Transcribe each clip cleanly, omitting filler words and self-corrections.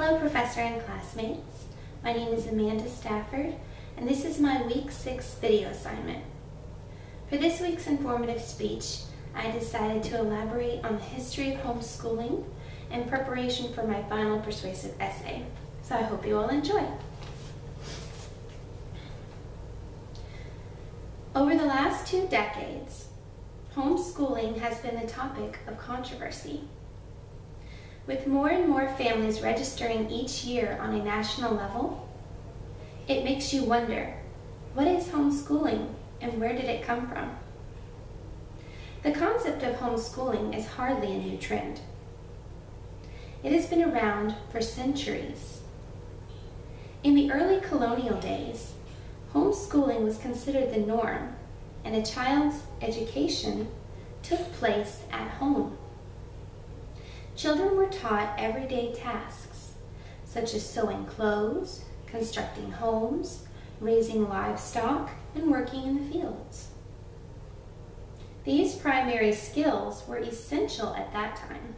Hello, Professor and classmates. My name is Amanda Stafford, and this is my Week 6 video assignment. For this week's informative speech, I decided to elaborate on the history of homeschooling in preparation for my final persuasive essay. So I hope you all enjoy. Over the last 2 decades, homeschooling has been the topic of controversy. With more and more families registering each year on a national level, it makes you wonder, what is homeschooling and where did it come from? The concept of homeschooling is hardly a new trend. It has been around for centuries. In the early colonial days, homeschooling was considered the norm, and a child's education took place at home. Children were taught everyday tasks, such as sewing clothes, constructing homes, raising livestock, and working in the fields. These primary skills were essential at that time,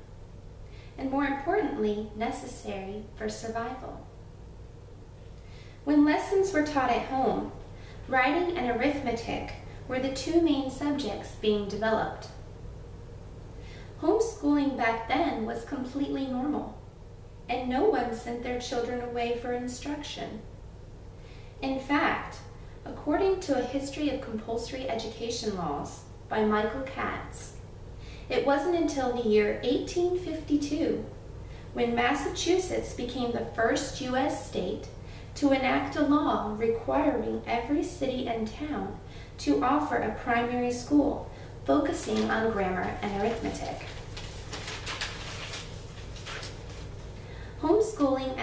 and more importantly, necessary for survival. When lessons were taught at home, writing and arithmetic were the 2 main subjects being developed. Homeschooling back then was completely normal, and no one sent their children away for instruction. In fact, according to A History of Compulsory Education Laws by Michael Katz, it wasn't until the year 1852 when Massachusetts became the first U.S. state to enact a law requiring every city and town to offer a primary school focusing on grammar and arithmetic. Homeschooling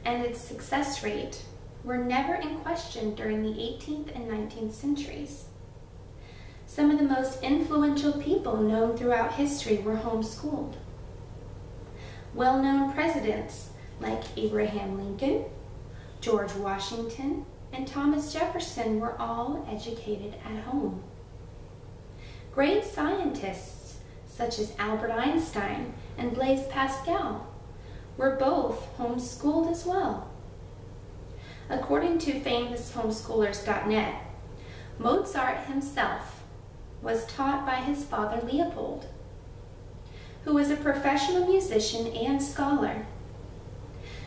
and its success rate were never in question during the 18th and 19th centuries. Some of the most influential people known throughout history were homeschooled. Well-known presidents like Abraham Lincoln, George Washington, and Thomas Jefferson were all educated at home. Great scientists such as Albert Einstein and Blaise Pascal were both homeschooled as well. According to famoushomeschoolers.net, Mozart himself was taught by his father Leopold, who was a professional musician and scholar.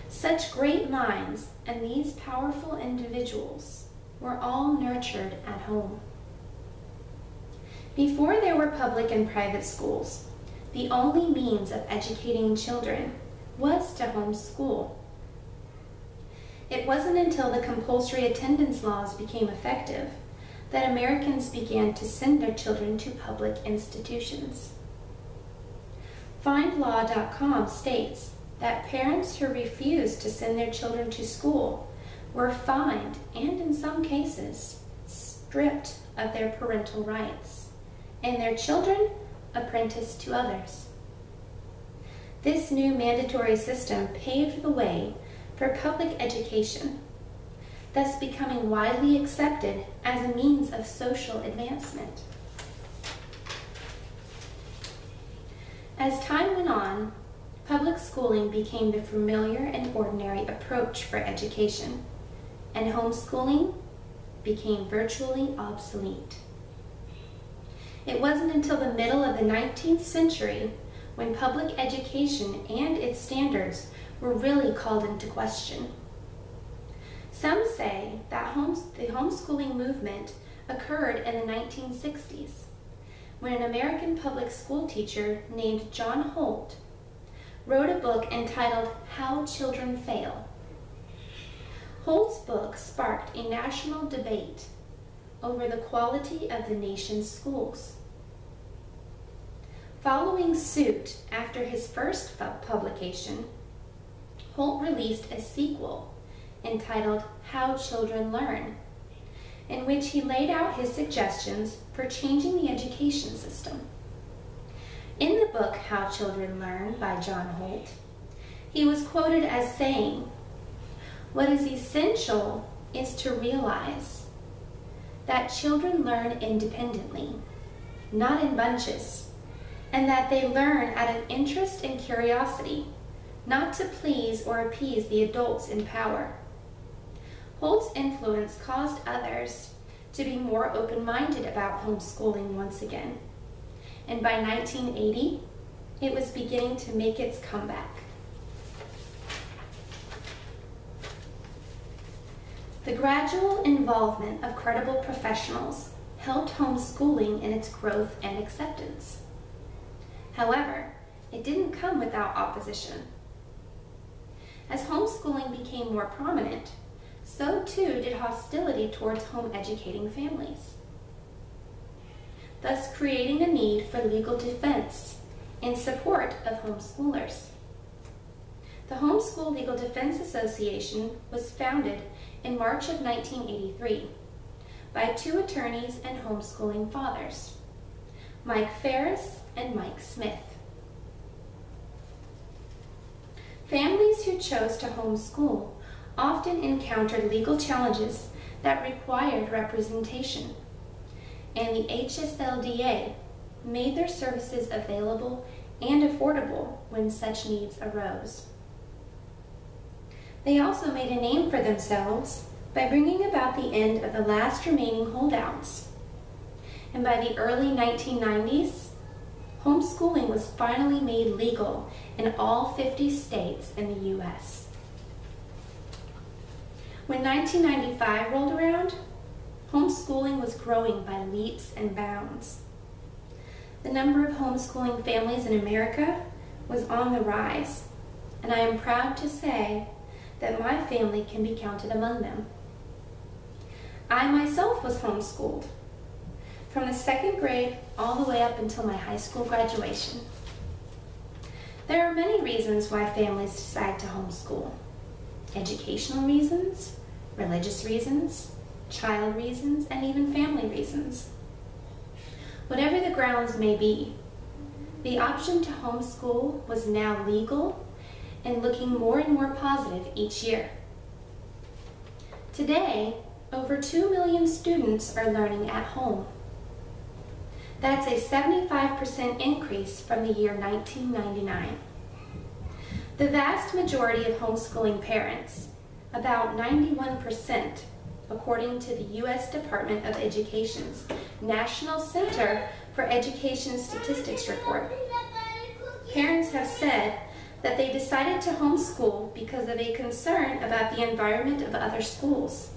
Such great minds and these powerful individuals were all nurtured at home. Before there were public and private schools, the only means of educating children was to homeschool. It wasn't until the compulsory attendance laws became effective that Americans began to send their children to public institutions. FindLaw.com states that parents who refused to send their children to school were fined and, in some cases, stripped of their parental rights, and their children apprenticed to others. This new mandatory system paved the way for public education, thus becoming widely accepted as a means of social advancement. As time went on, public schooling became the familiar and ordinary approach for education, and homeschooling became virtually obsolete. It wasn't until the middle of the 19th century when public education and its standards were really called into question. Some say that the homeschooling movement occurred in the 1960s, when an American public school teacher named John Holt wrote a book entitled How Children Fail. Holt's book sparked a national debate over the quality of the nation's schools. Following suit after his first publication, Holt released a sequel entitled How Children Learn, in which he laid out his suggestions for changing the education system. In the book How Children Learn by John Holt, he was quoted as saying, "What is essential is to realize that children learn independently, not in bunches, and that they learn out of interest and curiosity, not to please or appease the adults in power. Holt's influence caused others to be more open-minded about homeschooling once again, and by 1980, it was beginning to make its comeback. The gradual involvement of credible professionals helped homeschooling in its growth and acceptance. However, it didn't come without opposition. As homeschooling became more prominent, so too did hostility towards home educating families, thus creating a need for legal defense in support of homeschoolers. The Homeschool Legal Defense Association was founded in March of 1983 by two attorneys and homeschooling fathers, Mike Ferris and Mike Smith. Families who chose to homeschool often encountered legal challenges that required representation, and the HSLDA made their services available and affordable when such needs arose. They also made a name for themselves by bringing about the end of the last remaining holdouts. And by the early 1990s, homeschooling was finally made legal in all 50 states in the U.S. When 1995 rolled around, homeschooling was growing by leaps and bounds. The number of homeschooling families in America was on the rise, and I am proud to say that my family can be counted among them. I myself was homeschooled from the second grade all the way up until my high school graduation. There are many reasons why families decide to homeschool. Educational reasons, religious reasons, child reasons, and even family reasons. Whatever the grounds may be, the option to homeschool was now legal and looking more and more positive each year. Today, over 2 million students are learning at home. That's a 75% increase from the year 1999. The vast majority of homeschooling parents, about 91%, according to the U.S. Department of Education's National Center for Education Statistics report, parents have said that they decided to homeschool because of a concern about the environment of other schools.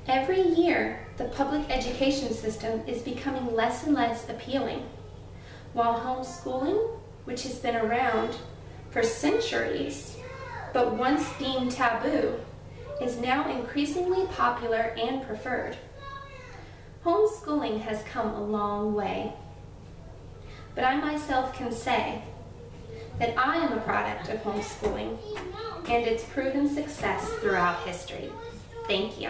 Every year, the public education system is becoming less and less appealing, while homeschooling, which has been around for centuries, but once deemed taboo, is now increasingly popular and preferred. Homeschooling has come a long way, but I myself can say that I am a product of homeschooling and its proven success throughout history. Thank you.